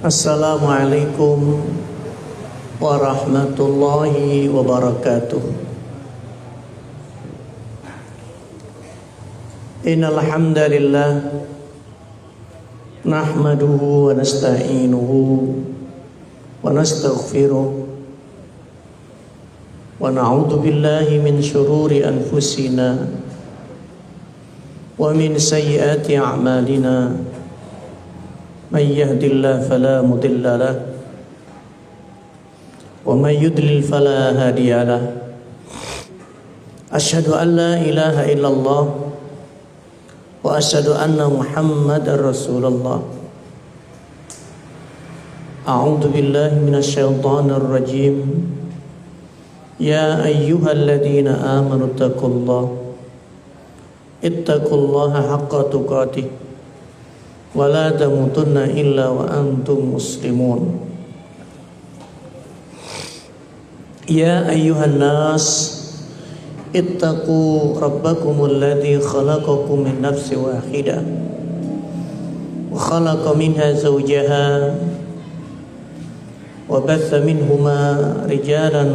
Assalamualaikum warahmatullahi wabarakatuh. Innal hamdalillah nahmaduhu wa nasta'inuhu wa nastaghfiruh wa na'udzu billahi min shururi anfusina wa min sayyiati a'malina. من يهد الله فلا مضل له ومن يضلل فلا هادي له أشهد أن لا إله إلا الله وأشهد أن محمدا رسول الله أعوذ بالله من الشيطان الرجيم يا أيها الذين آمنوا اتقوا الله حق تقاته ولا تموتن إلا وأنتم مسلمون يا أيها الناس اتقوا ربكم الذي خلقكم من نفس واحدة وخلق منها زوجها وبث منهما رجالا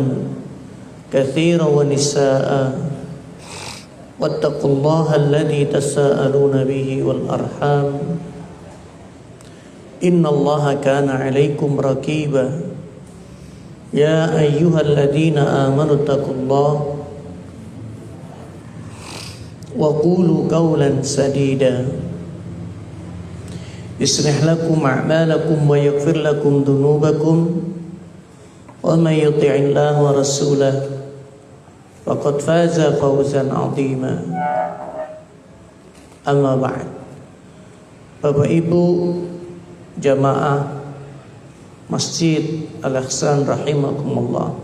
كثيرا ونساء واتقوا الله الذي تساءلون به والأرحام إن الله كان عليكم رقيبا يا أيها الذين آمنوا اتقوا الله وقولوا قولا سديدا يصلح لكم أعمالكم ويغفر لكم ذنوبكم ومن يطع الله ورسوله فقد فاز فوزا عظيما أما بعد. Bapak Ibu jamaah Masjid Al-Ihsan rahimakumullah,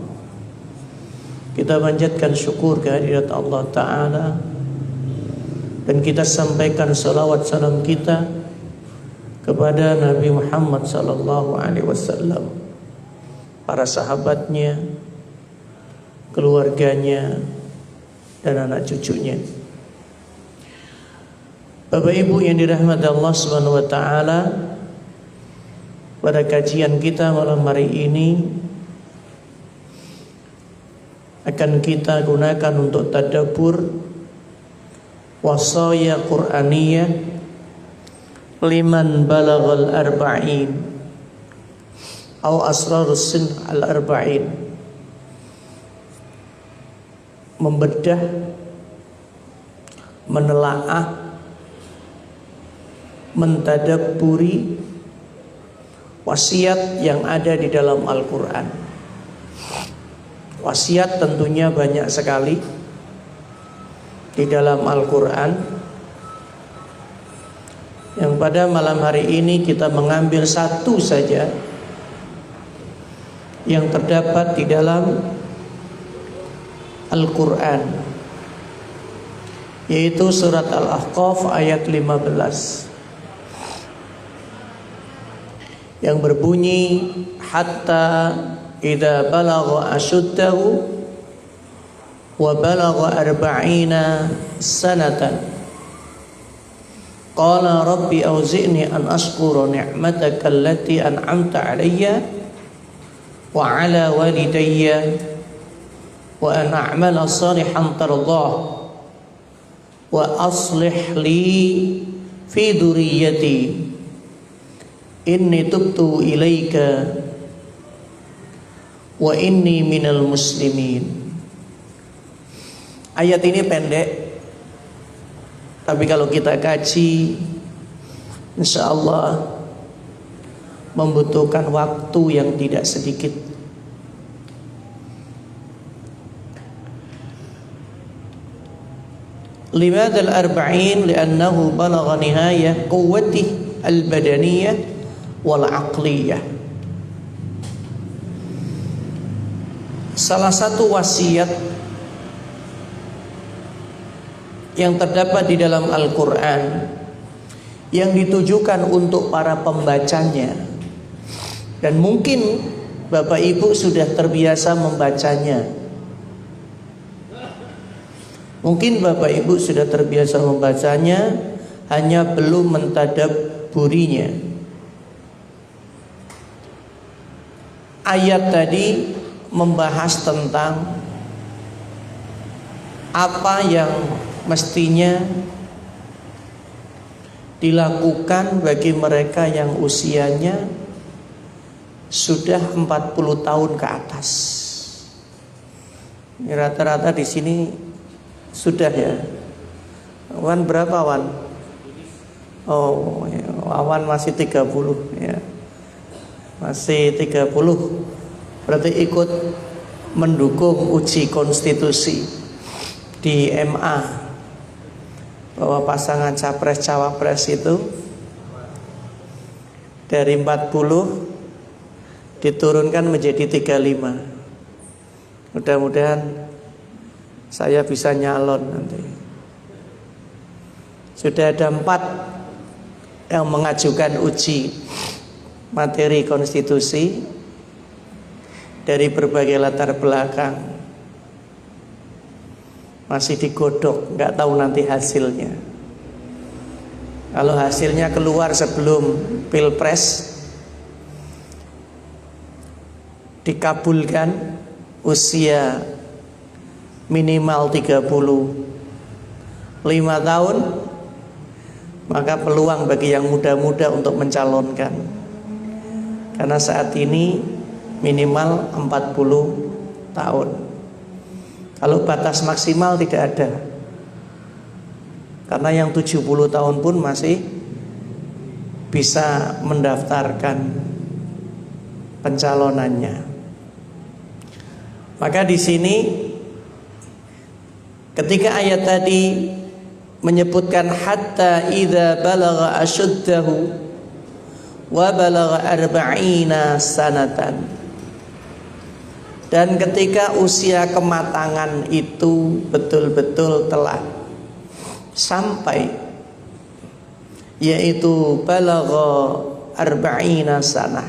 kita panjatkan syukur kehadirat Allah Ta'ala dan kita sampaikan salawat salam kita kepada Nabi Muhammad sallallahu alaihi wasallam, para sahabatnya, keluarganya, dan anak cucunya. Bapak Ibu yang dirahmati Allah Subhanahu wa Ta'ala, pada kajian kita malam hari ini akan kita gunakan untuk tadabbur wasaya Qur'aniyah liman balaghal arba'in atau asrarus sin al-arba'in, membedah, menelaah, mentadabburi wasiat yang ada di dalam Al-Quran. Wasiat tentunya banyak sekali di dalam Al-Quran, yang pada malam hari ini kita mengambil satu saja yang terdapat di dalam Al-Quran, yaitu surat Al-Ahqaf ayat 15 yang berbunyi hatta idza balagha ashuddahu wa balagha arba'ina sanatan qala rabbi awzi'ni an ashkura ni'mataka allati an'amta 'alayya wa 'ala walidayya wa an a'mala salihan tardah wa aslih li fi dhurriyyati inni tubtu ilaika wa inni minal muslimin. Ayat ini pendek, tapi kalau kita kaji, insyaallah membutuhkan waktu yang tidak sedikit. Limadha al-arba'in li'annahu balagha nihayah quwwatihi al-badaniyah wal aqliyah. Salah satu wasiat yang terdapat di dalam Al-Quran yang ditujukan untuk para pembacanya, dan mungkin Bapak Ibu sudah terbiasa membacanya, mungkin Bapak Ibu sudah terbiasa membacanya, hanya belum mentadabburinya. ayat tadi membahas tentang apa yang mestinya dilakukan bagi mereka yang usianya sudah 40 tahun ke atas. Rata-rata di sini sudah ya. Wan berapa Wan? Oh, ya, Wan masih 30 ya. Masih 30. Berarti ikut mendukung uji konstitusi di MA bahwa pasangan capres cawapres itu dari 40 diturunkan menjadi 35. Mudah-mudahan saya bisa nyalon nanti. Sudah ada 4 yang mengajukan uji materi konstitusi dari berbagai latar belakang. Masih digodok, nggak tahu nanti hasilnya. Kalau hasilnya keluar sebelum Pilpres, dikabulkan usia minimal 35 tahun, maka peluang bagi yang muda-muda untuk mencalonkan. Karena saat ini minimal 40 tahun. Kalau batas maksimal tidak ada. Karena yang 70 tahun pun masih bisa mendaftarkan pencalonannya. Maka di sini ketika ayat tadi menyebutkan hatta idza balagha ashuddahu wa balagha 40 sanatan, dan ketika usia kematangan itu betul-betul telah sampai, yaitu balagha 40 sanah,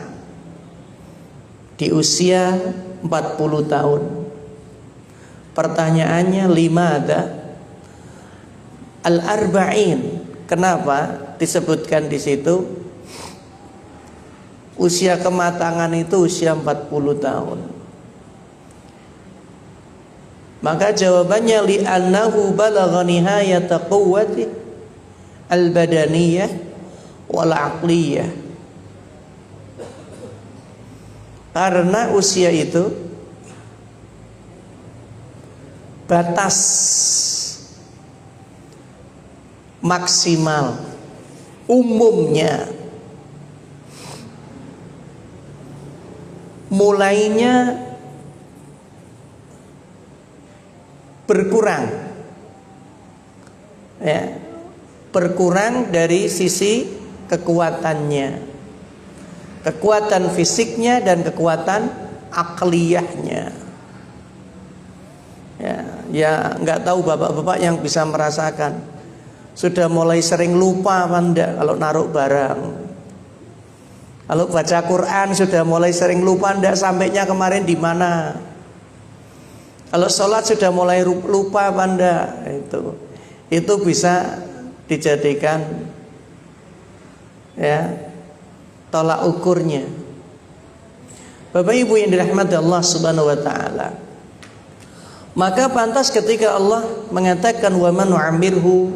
di usia 40 tahun. Pertanyaannya, limada al-arba'in? Kenapa disebutkan di situ usia kematangan itu usia 40 tahun? Maka jawabannya li'annahu balagha nihayata quwwati al-badaniyah wal 'aqliyah. Karena usia itu batas maksimal umumnya mulainya berkurang, ya, berkurang dari sisi kekuatannya, kekuatan fisiknya dan kekuatan akliyahnya. Ya nggak tahu bapak-bapak yang bisa merasakan sudah mulai sering lupa apa enggak kalau naruh barang. Kalau baca Quran sudah mulai sering lupa enggak sampainya kemarin di mana. Kalau sholat sudah mulai lupa apa enggak, itu bisa dijadikan ya tolak ukurnya. Bapak Ibu yang dirahmati Allah Subhanahu wa taala, maka pantas ketika Allah mengatakan wa man nu'ammirhu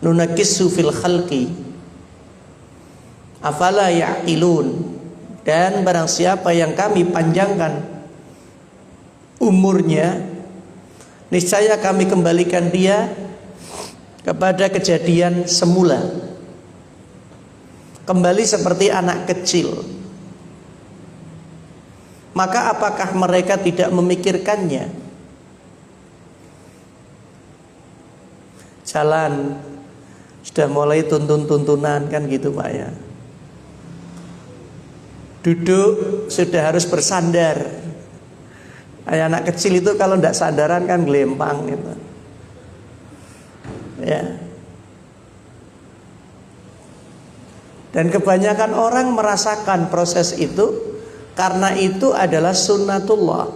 nunakkisu fil khalqi afala ya'qilun, dan barang siapa yang kami panjangkan umurnya, niscaya kami kembalikan dia kepada kejadian semula, kembali seperti anak kecil. Maka apakah mereka tidak memikirkannya? Jalan sudah mulai tuntun-tuntunan kan gitu Pak ya. Duduk sudah harus bersandar. Anak kecil itu kalau tidak sandaran kan gelempang gitu. Ya. Dan kebanyakan orang merasakan proses itu karena itu adalah sunnatullah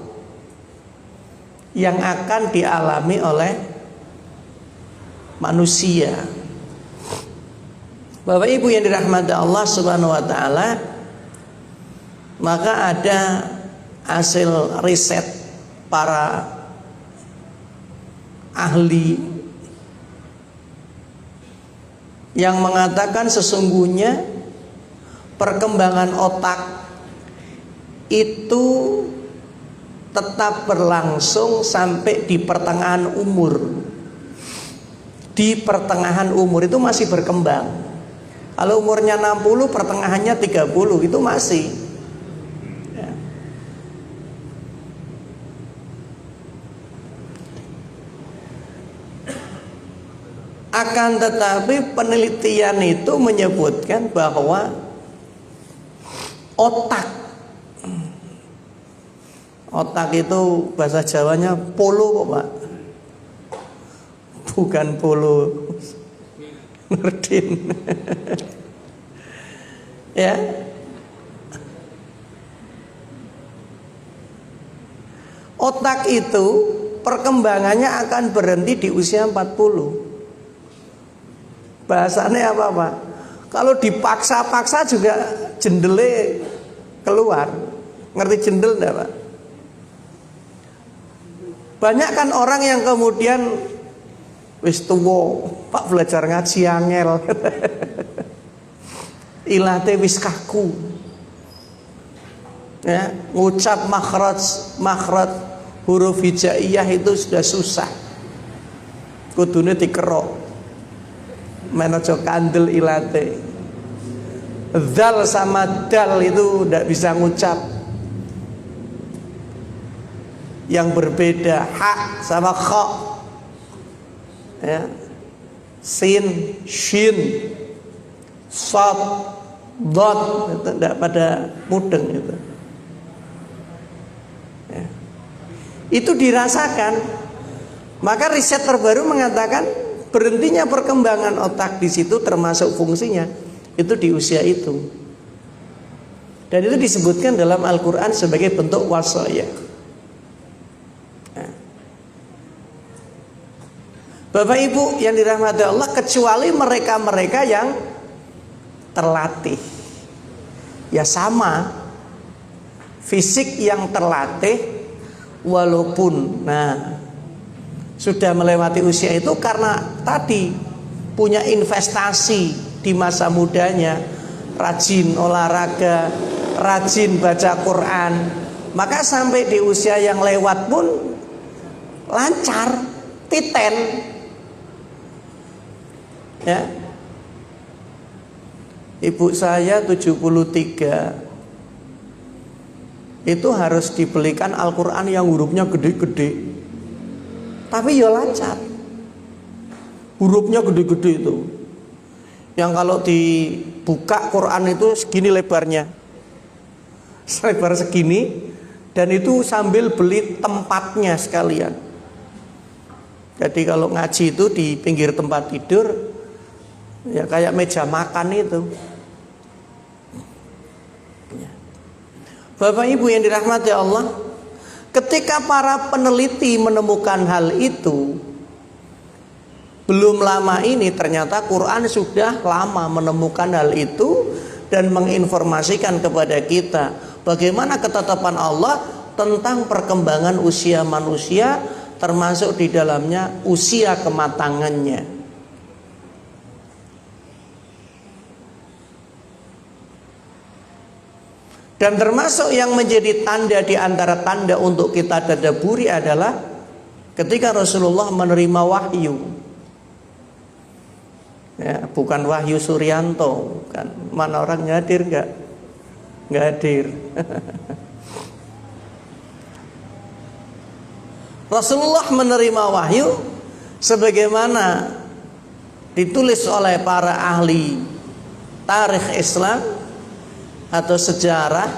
yang akan dialami oleh manusia. Bapak Ibu yang dirahmati Allah Subhanahu wa taala, Maka ada hasil riset para ahli yang mengatakan sesungguhnya perkembangan otak itu tetap berlangsung sampai di pertengahan umur. Di pertengahan umur itu masih berkembang. Kalau umurnya 60, pertengahannya 30 itu masih. Ya. Akan tetapi penelitian itu menyebutkan bahwa otak itu bahasa Jawanya polo kok Pak, bukan polo Nurdin. Ya, otak itu perkembangannya akan berhenti di usia 40. Bahasanya apa Pak? Kalau dipaksa-paksa juga jendele keluar. Ngerti jendel enggak Pak? Banyak kan orang yang kemudian wis tuwa, Pak belajar ngaji angel. Ilate wis kaku. Ya, ngucap makhraj huruf hijaiyah itu sudah susah. Kudune dikerok. Menojo kandel ilate. Dzal sama dal itu tidak bisa ngucap. Yang berbeda ha sama kha, ya, sin, shin, sad, dot itu tidak pada mudeng itu. Ya. Itu dirasakan. Maka riset terbaru mengatakan berhentinya perkembangan otak di situ termasuk fungsinya itu di usia itu. Dan itu disebutkan dalam Al-Quran sebagai bentuk wasaya. Bapak Ibu yang dirahmati Allah, kecuali mereka-mereka yang terlatih. Ya sama, fisik yang terlatih walaupun sudah melewati usia itu karena tadi punya investasi di masa mudanya, rajin olahraga, rajin baca Quran, maka sampai di usia yang lewat pun lancar, titen. Ya. Ibu saya 73 itu harus dibelikan Al-Quran yang hurufnya gede-gede, tapi ya lancar. Hurufnya gede-gede itu, yang kalau dibuka Quran itu segini lebarnya, selebar segini, dan itu sambil beli tempatnya sekalian. Jadi kalau ngaji itu di pinggir tempat tidur, ya kayak meja makan itu. Bapak Ibu yang dirahmati Allah, ketika para peneliti menemukan hal itu, belum lama ini ternyata Quran sudah lama menemukan hal itu dan menginformasikan kepada kita bagaimana ketetapan Allah tentang perkembangan usia manusia, termasuk di dalamnya usia kematangannya. Dan termasuk yang menjadi tanda di antara tanda untuk kita tadabburi adalah ketika Rasulullah menerima wahyu. Ya, bukan wahyu Suryanto, kan? Mana orang hadir enggak? Enggak hadir. Rasulullah menerima wahyu sebagaimana ditulis oleh para ahli tarikh Islam atau sejarah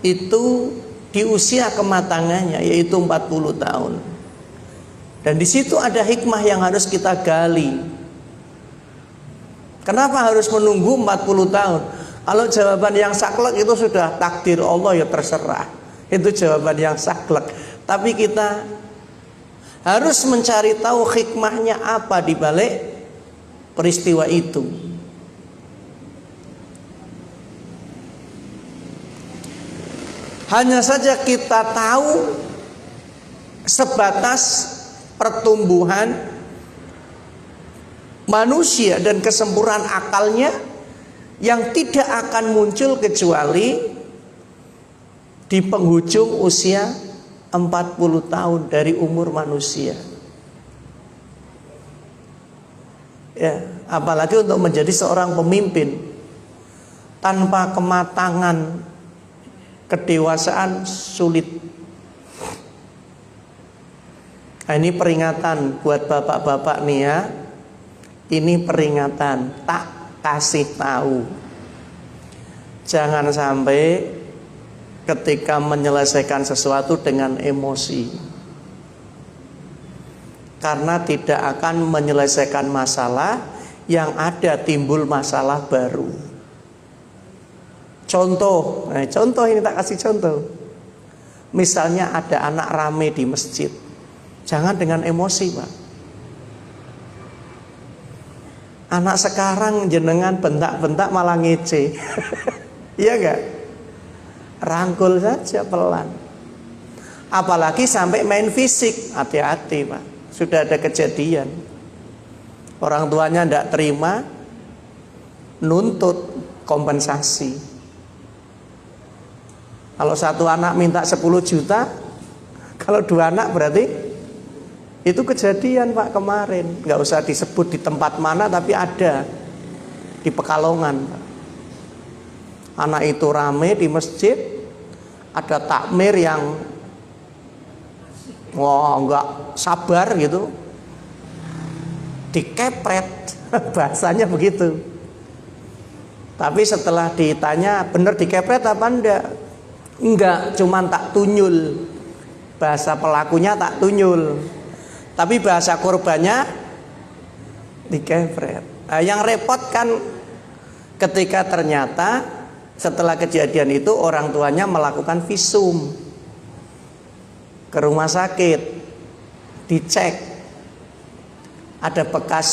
itu di usia kematangannya, yaitu 40 tahun. Dan di situ ada hikmah yang harus kita gali. Kenapa harus menunggu 40 tahun? Kalau jawaban yang saklek itu sudah takdir Allah, ya terserah. Itu jawaban yang saklek. Tapi kita harus mencari tahu hikmahnya apa di balik peristiwa itu. Hanya saja kita tahu sebatas pertumbuhan manusia dan kesempurnaan akalnya yang tidak akan muncul kecuali di penghujung usia 40 tahun dari umur manusia. Ya, apalagi untuk menjadi seorang pemimpin tanpa kematangan kedewasaan sulit. Nah, ini peringatan buat bapak-bapak nih ya. Ini peringatan, tak kasih tahu. Jangan sampai ketika menyelesaikan sesuatu dengan emosi, karena tidak akan menyelesaikan masalah, yang ada timbul masalah baru. Contoh ini tak kasih contoh. Misalnya ada anak rame di masjid, jangan dengan emosi, Pak. Anak sekarang jenengan bentak-bentak malah ngece. Iya gak? Rangkul saja pelan. Apalagi sampai main fisik, hati-hati, Pak. Sudah ada kejadian. Orang tuanya tidak terima, nuntut kompensasi. Kalau satu anak minta 10 juta, kalau 2 anak berarti itu kejadian, Pak, kemarin. Nggak usah disebut di tempat mana, tapi ada di Pekalongan, Pak. Anak itu rame di masjid, ada takmir yang nggak sabar gitu, dikepret. Bahasanya begitu. Tapi setelah ditanya, bener dikepret apa enggak? Enggak, cuman tak tunyul. Bahasa pelakunya tak tunyul, tapi bahasa korbannya dikepret. Nah, yang repot kan ketika ternyata setelah kejadian itu orang tuanya melakukan visum ke rumah sakit, dicek ada bekas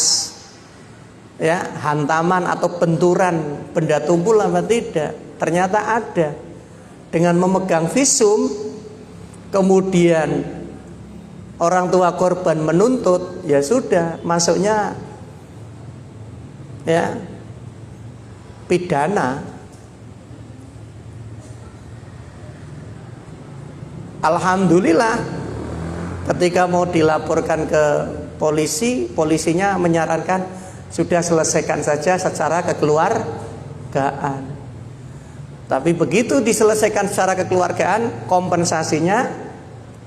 ya hantaman atau benturan benda tumpul apa tidak. Ternyata ada. Dengan memegang visum, kemudian orang tua korban menuntut, ya sudah, masuknya ya pidana. Alhamdulillah, ketika mau dilaporkan ke polisi, polisinya menyarankan sudah selesaikan saja secara kekeluargaan. Tapi begitu diselesaikan secara kekeluargaan, kompensasinya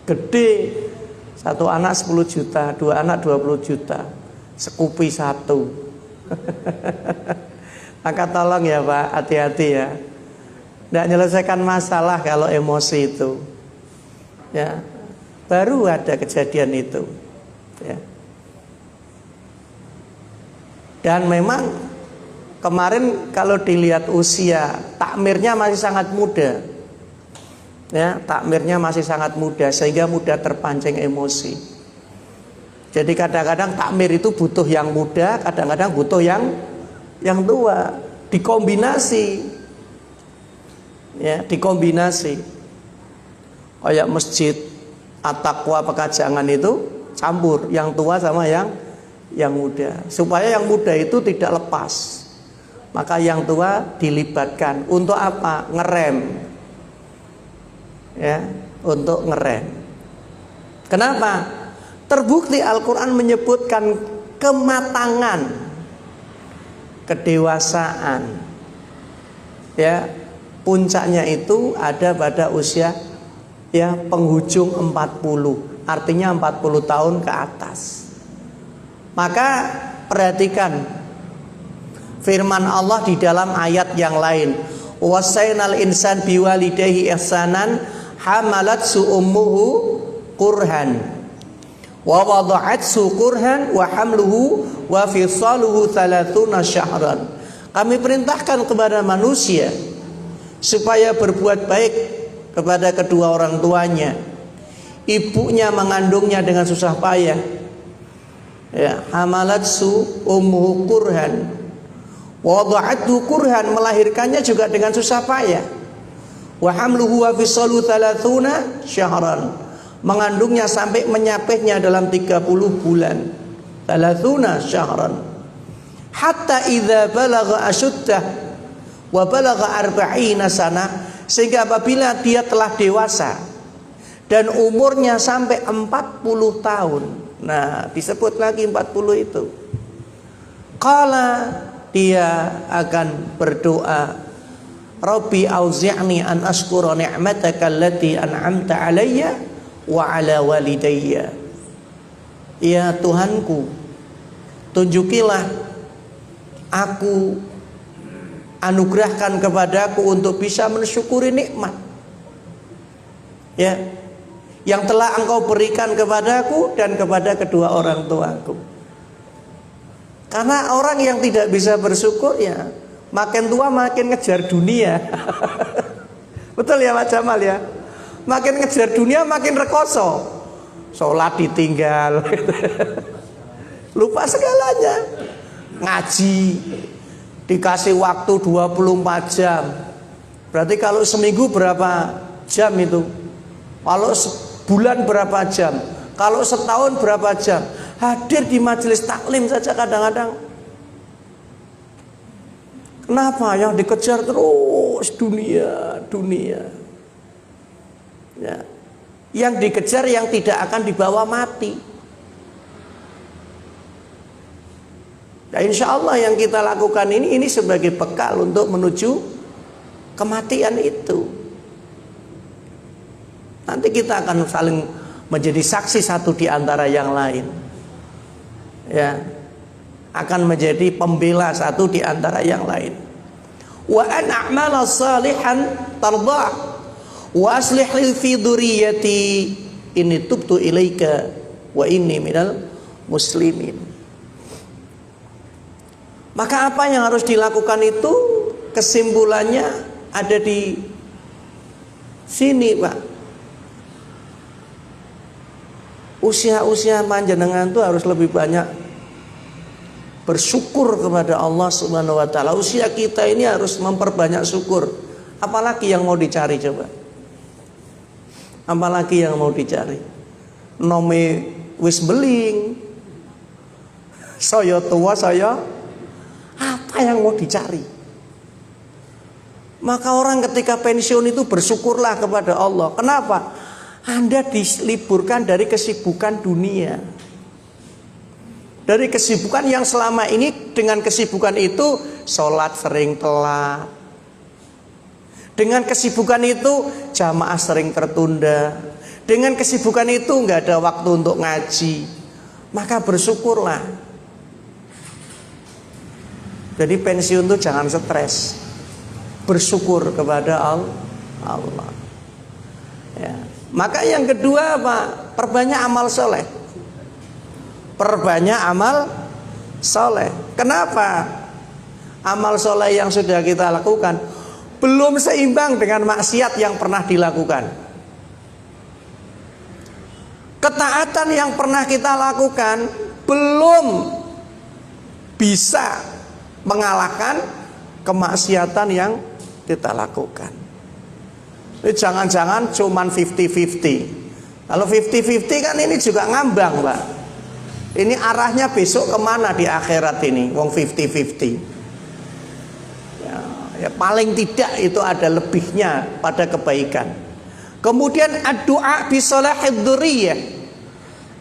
gede. Satu anak 10 juta, 2 anak 20 juta, sekupi satu. Maka tolong ya Pak, hati-hati ya. Tidak menyelesaikan masalah kalau emosi itu. Ya, baru ada kejadian itu. Ya. Dan memang kemarin kalau dilihat usia takmirnya masih sangat muda. Ya, takmirnya masih sangat muda sehingga mudah terpancing emosi. Jadi kadang-kadang takmir itu butuh yang muda, kadang-kadang butuh yang tua, dikombinasi. Ya, dikombinasi. Kayak masjid At-Taqwa Pekajangan itu campur yang tua sama yang muda, supaya yang muda itu tidak lepas. Maka yang tua dilibatkan untuk apa? Ngerem. Ya, untuk ngerem. Kenapa? Terbukti Al-Quran menyebutkan kematangan, kedewasaan. Ya, puncaknya itu ada pada usia ya penghujung 40. Artinya 40 tahun ke atas. Maka perhatikan firman Allah di dalam ayat yang lain, wasainal insan biwalidayhi ihsanan hamalat su ummuhu kurhan wa wada'at su kurhan wa hamluhu wa fisaluhu 30 syahran. Kami perintahkan kepada manusia supaya berbuat baik kepada kedua orang tuanya. Ibunya mengandungnya dengan susah payah. Ya, hamalat su ummuhu kurhan, wada'athu kurhan, melahirkannya juga dengan susah payah. Wa hamluhu wa fisalu 30 syahran. Mengandungnya sampai menyapihnya dalam 30 bulan. 30 syahran. Hatta idza balagha asyuddah wa balagha 40 sana, sehingga apabila dia telah dewasa dan umurnya sampai 40 tahun. Nah, disebut lagi 40 itu. Qala, dia akan berdoa, Rabbi auzi'ni an ashkura ni'mataka allati an'amta alayya wa ala walidayya. Ya Tuhanku, tunjukilah aku, anugerahkan kepadaku untuk bisa mensyukuri nikmat, ya, yang telah Engkau berikan kepadaku dan kepada kedua orang tuaku. Karena orang yang tidak bisa bersyukur, ya makin tua makin ngejar dunia. Betul ya Pak Jamal ya? Makin ngejar dunia makin rekoso. Sholat ditinggal. Lupa segalanya. Ngaji dikasih waktu 24 jam. Berarti kalau seminggu berapa jam itu? Kalau sebulan berapa jam? Kalau setahun berapa jam? Hadir di majelis taklim saja kadang-kadang. Kenapa yang dikejar terus dunia? Ya. Yang dikejar yang tidak akan dibawa mati. Nah, insya Allah yang kita lakukan ini sebagai bekal untuk menuju kematian itu. Nanti kita akan saling menjadi saksi satu di antara yang lain. Ya, akan menjadi pembela satu di antara yang lain. Wa an a'mala salihan tardah wa aslih li fi dzurriyyati inni tubtu ilaika wa inni minal muslimin. Maka apa yang harus dilakukan itu kesimpulannya ada di sini, Pak. Usia-usia panjenengan itu harus lebih banyak bersyukur kepada Allah Subhanahu wa taala. Usia kita ini harus memperbanyak syukur. Apalagi yang mau dicari coba? Apalagi yang mau dicari? Nome wis beling. Saya tua saya. Apa yang mau dicari? Maka orang ketika pensiun itu bersyukurlah kepada Allah. Kenapa? Anda diliburkan dari kesibukan dunia. Dari kesibukan yang selama ini, dengan kesibukan itu sholat sering telat. Dengan kesibukan itu jamaah sering tertunda. Dengan kesibukan itu nggak ada waktu untuk ngaji. Maka bersyukurlah. Jadi pensiun itu jangan stres. Bersyukur kepada Allah. Ya. Maka yang kedua Pak, perbanyak amal soleh. Perbanyak amal soleh. Kenapa? Amal soleh yang sudah kita lakukan belum seimbang dengan maksiat yang pernah dilakukan. Ketaatan yang pernah kita lakukan belum bisa mengalahkan kemaksiatan yang kita lakukan. Jangan-jangan cuman 50-50. Kalau 50-50 kan ini juga ngambang, Pak. Ini arahnya besok kemana di akhirat ini? Wong 50-50. Ya, paling tidak itu ada lebihnya pada kebaikan. Kemudian ad-du'a bi salahid dzurriyyah.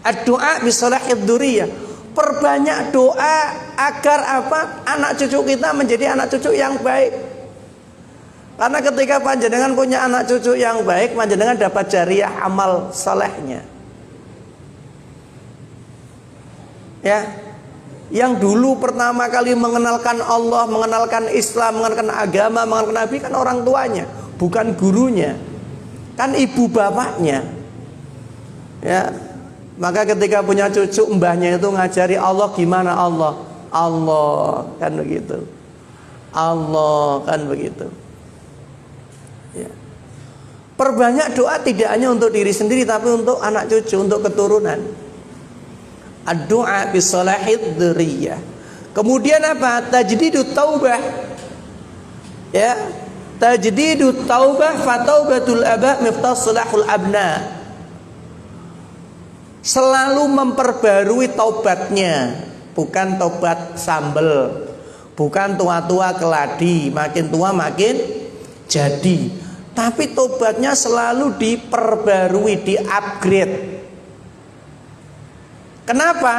Ad-du'a bi salahid dzurriyyah. Perbanyak doa agar apa? Anak cucu kita menjadi anak cucu yang baik. Karena ketika panjenengan punya anak cucu yang baik, panjenengan dapat jariah amal salehnya. Ya, yang dulu pertama kali mengenalkan Allah, mengenalkan Islam, mengenalkan agama, mengenalkan Nabi kan orang tuanya, bukan gurunya, kan ibu bapaknya. Ya, maka ketika punya cucu, mbahnya itu ngajari Allah gimana Allah, kan begitu, Allah kan begitu. Ya. Perbanyak doa tidak hanya untuk diri sendiri, tapi untuk anak cucu, untuk keturunan. Ad-du'a bisalahid dzurriyyah. Kemudian apa? Tajdidut taubah. Ya. Tajdidut taubah fataubatul aba miftah salahul abna. Selalu memperbarui taubatnya, bukan taubat sambel, bukan tua-tua keladi, makin tua makin jadi. Tapi taubatnya selalu diperbarui, di-upgrade. Kenapa?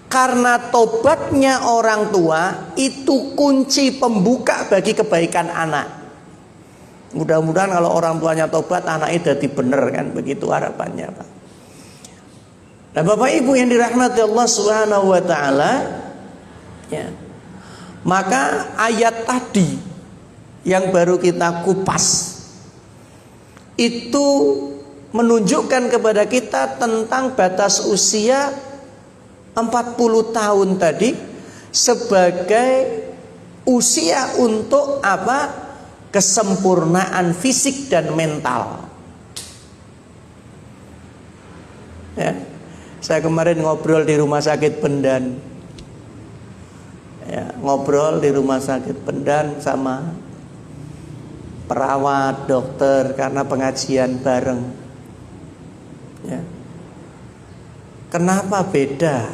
Karena tobatnya orang tua itu kunci pembuka bagi kebaikan anak. Mudah-mudahan kalau orang tuanya tobat, anaknya jadi bener, kan begitu harapannya, Pak. Nah, Bapak Ibu yang dirahmati Allah Subhanahu wa taala, ya. Maka ayat tadi yang baru kita kupas itu menunjukkan kepada kita tentang batas usia 40 tahun tadi sebagai usia untuk apa? Kesempurnaan fisik dan mental. Ya. Saya kemarin ngobrol di rumah sakit Bendan. Ya, ngobrol di rumah sakit Bendan sama perawat, dokter karena pengajian bareng. Ya. Kenapa beda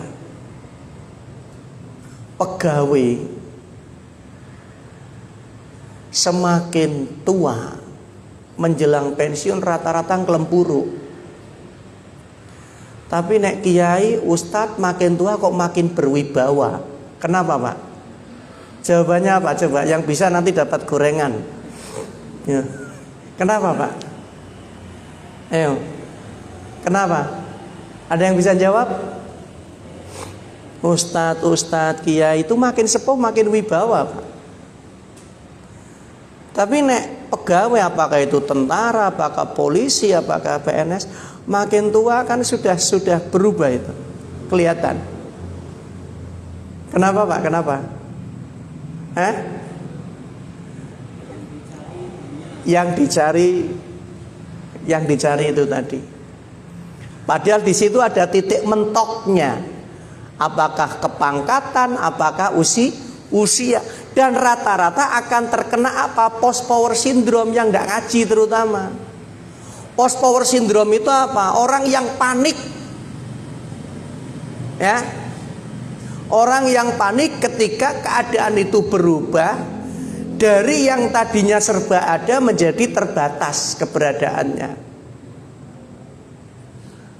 pegawai semakin tua menjelang pensiun rata-rata kelempuru, tapi nek kiai ustadz makin tua kok makin berwibawa? Kenapa, Pak? Jawabannya apa coba? Yang bisa nanti dapat gorengan. Ya. Kenapa, Pak? Ayo. Kenapa? Ada yang bisa jawab? Ustadz, kiai itu makin sepuh makin wibawa, Pak. Tapi nek pegawai, apakah itu tentara, apakah polisi, apakah PNS, makin tua kan sudah berubah itu, kelihatan. Kenapa, Pak? Kenapa? Yang dicari itu tadi. Padahal di situ ada titik mentoknya. Apakah kepangkatan, apakah usia, dan rata-rata akan terkena apa? Post power syndrome yang nggak ngaji terutama. Post power syndrome itu apa? Orang yang panik, ya. Orang yang panik ketika keadaan itu berubah dari yang tadinya serba ada menjadi terbatas keberadaannya.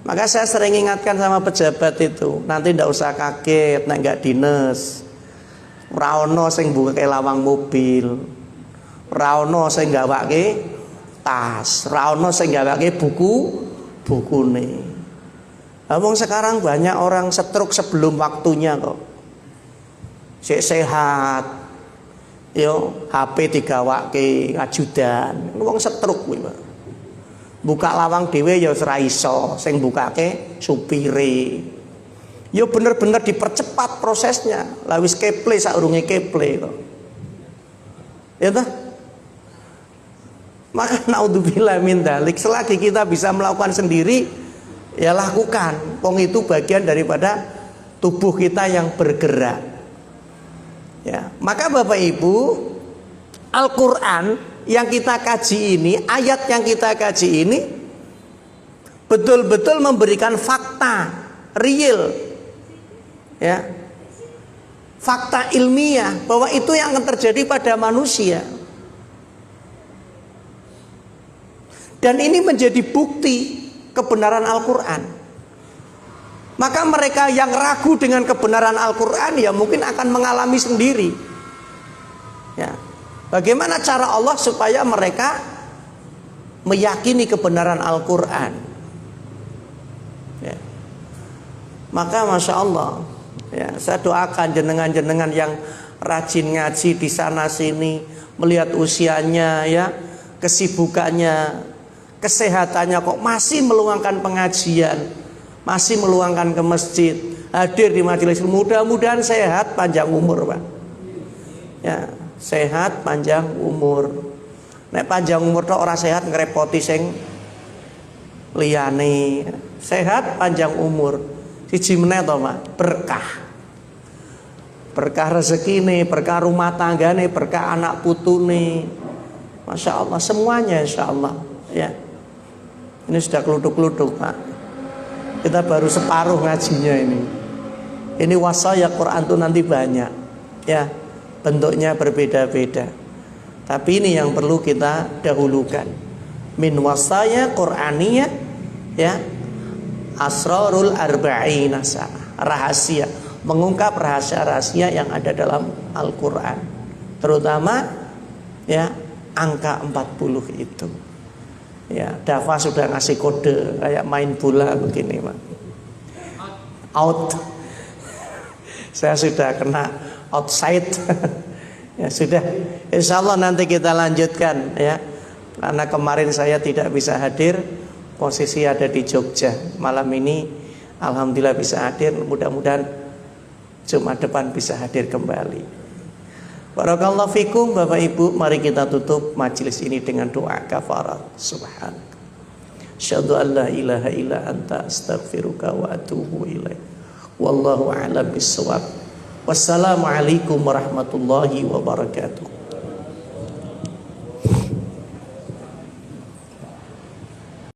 Maka saya sering ingatkan sama pejabat itu, nanti ndak usah kaget nek nggak dinas. Ora ono sing buka lawang mobil, ora ono sing gawake tas, ora ono sing gawake bukune. Ngomong sekarang banyak orang stroke sebelum waktunya kok. Sik sehat, yo HP digawake ajudan, wong stroke kuwi, Pak. Buka lawang dhewe ya ora iso, sing bukake supire. Ya bener-bener dipercepat prosesnya. Lah wis keple saurunge keple kok. Ya toh? Maka naudzubillah min dzalik, selagi kita bisa melakukan sendiri, ya lakukan. Wong itu bagian daripada tubuh kita yang bergerak. Ya, maka Bapak Ibu, Al-Qur'an yang kita kaji ini, ayat yang kita kaji ini betul-betul memberikan fakta real, ya, fakta ilmiah bahwa itu yang akan terjadi pada manusia. Dan ini menjadi bukti kebenaran Al-Quran. Maka mereka yang ragu dengan kebenaran Al-Quran ya mungkin akan mengalami sendiri, ya. Bagaimana cara Allah supaya mereka meyakini kebenaran Al-Quran, ya. Maka Masya Allah, ya, saya doakan jenengan-jenengan yang rajin ngaji di sana sini, melihat usianya, ya, kesibukannya, kesehatannya kok masih meluangkan pengajian, masih meluangkan ke masjid, hadir di majelis. Mudah-mudahan sehat panjang umur, Pak. Ya, sehat panjang umur. Nek panjang umur tok ora sehat ngrepoti sing liyane. Sehat panjang umur. Siji meneh to, Pak, berkah. Berkah rezekine, berkah rumah tanggane, berkah anak putune. Masya Allah, semuanya insya Allah ya. Ini sudah keluduk-keluduk Pak. Kita baru separuh ngajinya ini. Ini wasaya Quran itu nanti banyak ya, bentuknya berbeda-beda. Tapi ini yang perlu kita dahulukan. Min wasaya Qur'aniyah ya, asrarul arba'ina sana, rahasia, mengungkap rahasia-rahasia yang ada dalam Al-Qur'an. Terutama ya angka 40 itu. Ya, Dafa sudah ngasih kode kayak main bola begini, Pak. Out. Saya sudah kena outside. Ya sudah. Insya Allah nanti kita lanjutkan ya. Karena kemarin saya tidak bisa hadir, posisi ada di Jogja. Malam ini alhamdulillah bisa hadir. Mudah-mudahan Jumat depan bisa hadir kembali. Barakallahu fikum Bapak Ibu, mari kita tutup majelis ini dengan doa kafarat. Subhanak. Asyhadu an la ilaha illa anta astaghfiruka wa atubu ilaik. Wallahu a'lam bissawab. Wassalamualaikum warahmatullahi wabarakatuh.